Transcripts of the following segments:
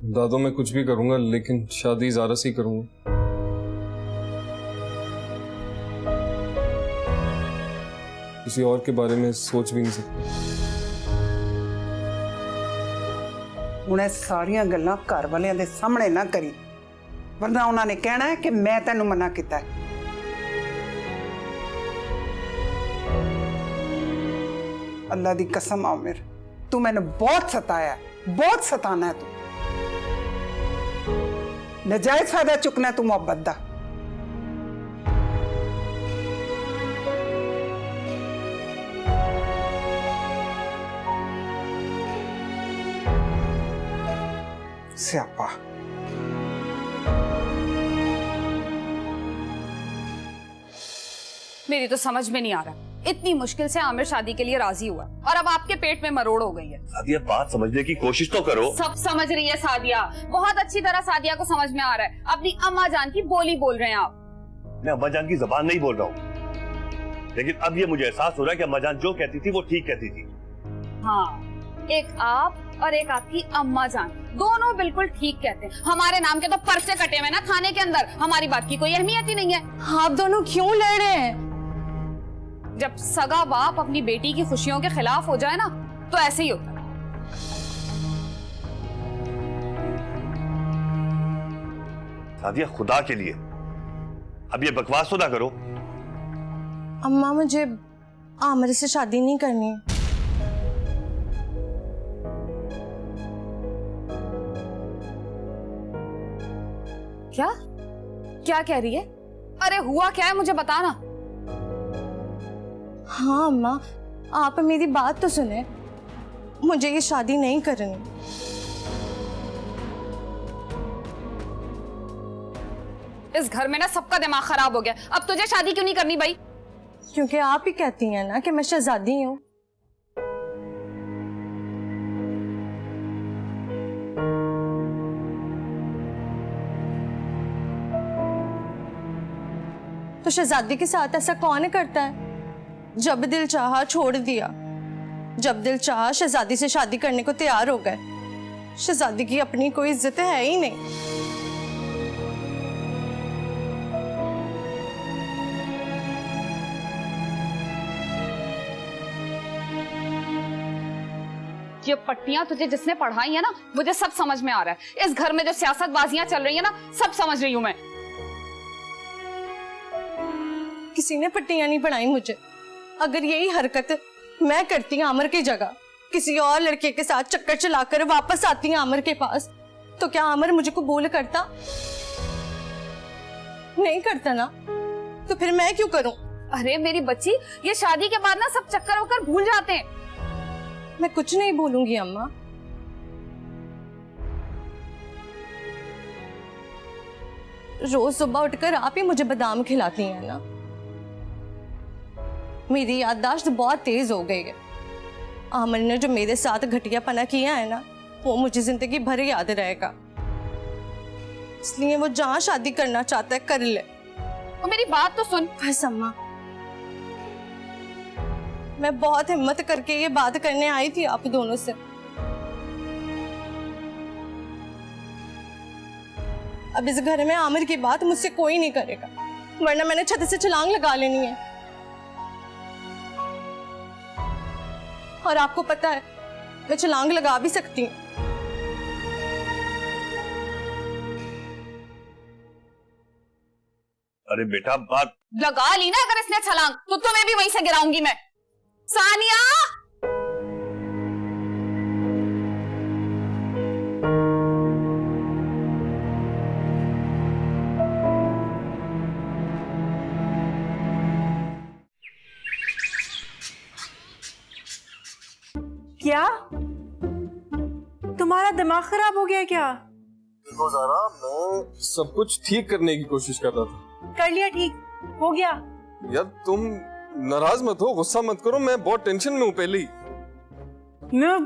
दादो मैं कुछ भी करूंगा लेकिन शादी ज़ारा से ही करूंगा। किसी और के बारे में सोच भी नहीं सकता। उन्हें सारिया गल्लां घर वालियां दे सामने ना करी, वरना उन्होंने कहना है कि मैं तेनू मना किया है। अल्लाह दी कसम आमिर, तू मैंने बहुत सताया, बहुत सताना है तू। नजायज फायदा चुकना है तू मोहब्बत दा। स्यापा। मेरी तो समझ में नहीं आ रहा, इतनी मुश्किल से आमिर शादी के लिए राजी हुआ और अब आपके पेट में मरोड़ हो गई है। सादिया बात समझने की कोशिश तो करो। सब समझ रही है सादिया, बहुत अच्छी तरह सादिया को समझ में आ रहा है। अपनी अम्मा जान की बोली बोल रहे हैं आप। मैं अम्मा जान की जबान नहीं बोल रहा हूँ, लेकिन अब ये मुझे एहसास हो रहा है कि अम्मा जान जो कहती थी वो ठीक कहती थी। हाँ, एक आप और एक आपकी अम्मा जान, दोनों बिल्कुल ठीक कहते हैं। हमारे नाम के तो पर्चे कटे हुए ना थाने के अंदर, हमारी बात की कोई अहमियत ही नहीं है। आप दोनों क्यों लड़ रहे हैं? जब सगा बाप अपनी बेटी की खुशियों के खिलाफ हो जाए ना, तो ऐसे ही होता है। सादिया खुदा के लिए अब ये बकवास तो ना करो। अम्मा मुझे आमिर से शादी नहीं करनी। क्या क्या कह रही है? अरे हुआ क्या है मुझे बताना। हाँ अम्मा, आप मेरी बात तो सुने, मुझे ये शादी नहीं करनी। इस घर में ना सबका दिमाग खराब हो गया। अब तुझे शादी क्यों नहीं करनी भाई? क्योंकि आप ही कहती हैं ना कि मैं शहजादी हूँ। तो शहजादी के साथ ऐसा कौन करता है? जब दिल चाहा छोड़ दिया, जब दिल चाहा शहजादी से शादी करने को तैयार हो गए। शहजादी की अपनी कोई इज्जत है ही नहीं। ये पट्टियां तुझे जिसने पढ़ाई है ना, मुझे सब समझ में आ रहा है। इस घर में जो सियासतबाजियां चल रही है ना, सब समझ रही हूं मैं। किसी ने पट्टियां नहीं पढ़ाई मुझे। अगर यही हरकत मैं करती आमिर की जगह किसी और लड़के के साथ चक्कर चलाकर वापस आती आमिर के पास, तो क्या आमिर मुझे कबूल करता? नहीं करता ना, तो फिर मैं क्यों करूं? अरे मेरी बच्ची, ये शादी के बाद ना सब चक्कर होकर भूल जाते हैं। मैं कुछ नहीं भूलूंगी अम्मा। रोज सुबह उठकर आप ही मुझे बादाम खिलाती हैं ना। मेरी याददाश्त बहुत तेज हो गई है। आमिर ने जो मेरे साथ घटियापना किया है ना, वो मुझे जिंदगी भर याद रहेगा। इसलिए वो जहां शादी करना चाहता है कर ले। तो मेरी बात तो सुन। बस अम्मा, मैं बहुत हिम्मत करके ये बात करने आई थी आप दोनों से। अब इस घर में आमिर की बात मुझसे कोई नहीं करेगा, वरना मैंने छत से छलांग लगा लेनी है। और आपको पता है मैं छलांग लगा भी सकती हूँ। अरे बेटा बात लगा ली ना अगर इसने छलांग, तो तुम्हें भी वहीं से गिराऊंगी मैं। सानिया, क्या तुम्हारा दिमाग खराब हो गया क्या? देखो ज़ारा, मैं सब कुछ ठीक करने की कोशिश कर रहा था। कर लिया ठीक? हो गया? यार तुम नाराज मत हो, गुस्सा मत करो, मैं बहुत टेंशन में हूँ पहले ही। मैं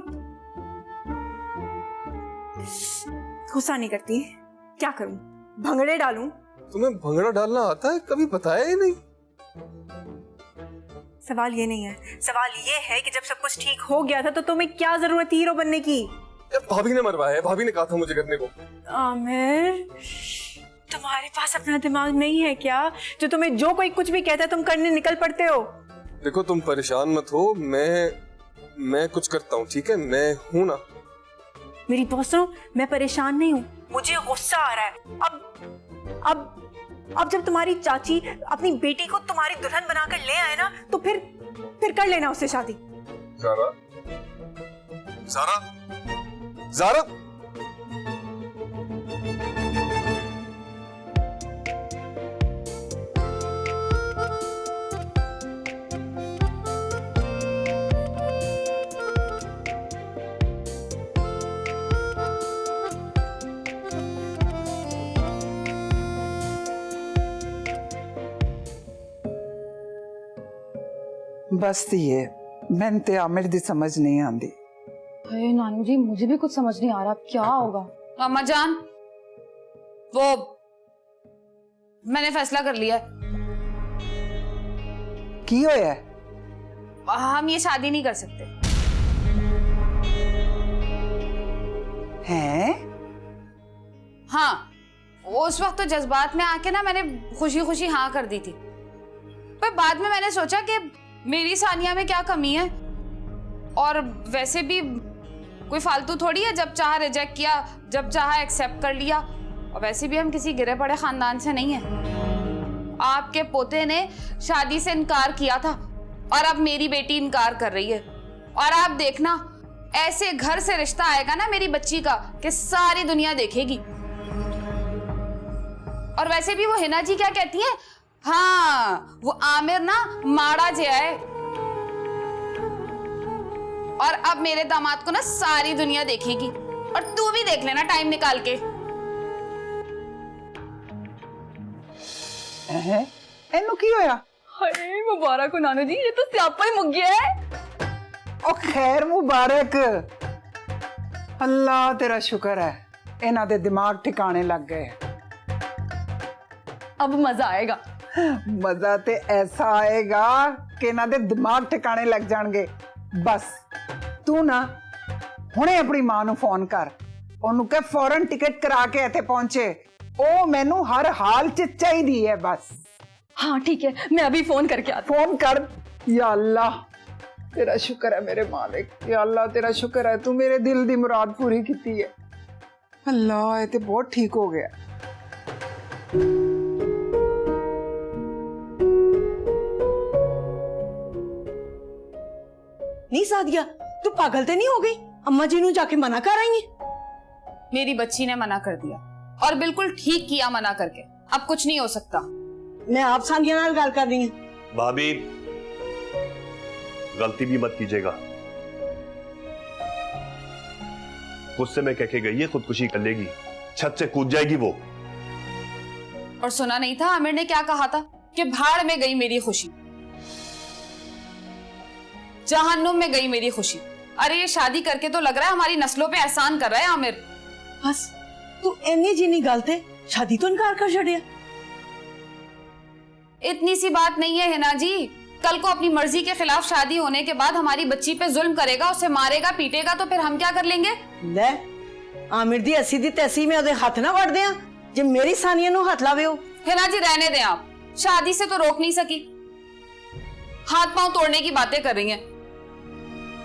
गुस्सा नहीं करती, क्या करूं? भंगड़े डालूं? तुम्हें भंगड़ा डालना आता है? कभी बताया ही नहीं। सवाल ये नहीं है, सवाल ये है कि जब सब कुछ ठीक हो गया था तो तुम्हें क्या जरूरत थी हीरो बनने की? भाभी ने मरवाया है, भाभी ने कहा था मुझे करने को। आमिर, तुम्हारे पास अपना दिमाग नहीं है क्या, जो तुम्हें जो कोई कुछ भी कहता है तुम करने निकल पड़ते हो? देखो तुम परेशान मत हो, मैं कुछ करता हूँ, ठीक है? मैं हूं ना। मेरी बात सुनो, मैं परेशान नहीं हूँ, मुझे गुस्सा आ रहा है। अब जब तुम्हारी चाची अपनी बेटी को तुम्हारी दुल्हन बनाकर ले आए ना, तो फिर कर लेना उससे शादी। ज़ारा, ज़ारा, ज़ारा, बस ये मैंने ते आमिर दी समझ नहीं आंदी। अरे नानू जी, मुझे भी कुछ समझ नहीं आ रहा अब क्या होगा। अम्मा जान, वो मैंने फैसला कर लिया है। की होया है? हम ये शादी नहीं कर सकते। हैं? हाँ, उस वक्त तो जज्बात में आके ना मैंने खुशी खुशी हाँ कर दी थी, पर बाद में मैंने सोचा कि मेरी सानिया में क्या कमी है, और वैसे भी कोई फालतू थोड़ी है, जब चाहा रिजेक्ट किया, जब चाहा एक्सेप्ट कर लिया, और वैसे भी हम किसी गिरे पड़े खानदान से नहीं है। आपके पोते ने शादी से इनकार किया था और अब मेरी बेटी इनकार कर रही है, और आप देखना ऐसे घर से रिश्ता आएगा ना मेरी बच्ची का कि सारी दुनिया देखेगी। और वैसे भी वो हिना जी क्या कहती हैं, हाँ वो आमिर ना माड़ा जे है, और अब मेरे दामाद को ना सारी दुनिया देखेगी, और तू भी देख लेना टाइम निकाल के। एनू की होया? अरे मुबारक हो नानू जी, ये तो स्यापा ही मुक गया है। ओ खैर मुबारक, अल्लाह तेरा शुक्र है, इन्हां दे दिमाग ठिकाने लग गए। अब मजा आएगा। मजा ते ऐसा आएगा कि इन्हां दे दिमाग ठिकाने लग जाणगे। बस तू ना हुणे अपनी मां नू फोन कर, ओनू कह फौरन टिकट करा के इत्थे पहुंचे, ओ मैनू हर हाल च चाहिदी है। बस हाँ ठीक है, मैं अभी फोन करके आती। फोन कर। या अल्लाह तेरा शुक्र है मेरे मालिक, या अल्लाह तेरा शुक्र है, तू मेरे दिल दी मुराद पूरी कीती है। अल्लाह ये ते बहुत ठीक हो गया। नहीं सादिया, तू पागल तो नहीं हो गई? अम्मा जी नू जाके मना कर आई है। मेरी बच्ची ने मना कर दिया, और बिल्कुल ठीक किया मना करके, अब कुछ नहीं हो सकता। मैं आप सादिया नाल गल कर रही हूं। भाभी गलती भी मत कीजिएगा, गुस्से में कह के गई है खुदकुशी कर लेगी, छत से कूद जाएगी वो। और सुना नहीं था आमिर ने क्या कहा था कि भाड़ में गई मेरी खुशी, जहन्नुम में गई मेरी खुशी। अरे ये शादी करके तो लग रहा है हमारी नस्लों पे एहसान कर रहा है आमिर। बस तू एनी जिनी गल ते शादी तो इनकार कर छड़िया। इतनी सी बात नहीं है हिना जी, कल को अपनी मर्जी के खिलाफ शादी होने के बाद हमारी बच्ची पे जुल्म करेगा, उसे मारेगा पीटेगा, तो फिर हम क्या कर लेंगे? ले आमिर दी अस्सी दी तैसी में ओदे हाथ ना वड़ दिया, जे मेरी सानिया नू हाथ लावे हो। हिना जी रहने दें, आप शादी से तो रोक नहीं सकी, हाथ पांव तोड़ने की बातें कर रही हैं।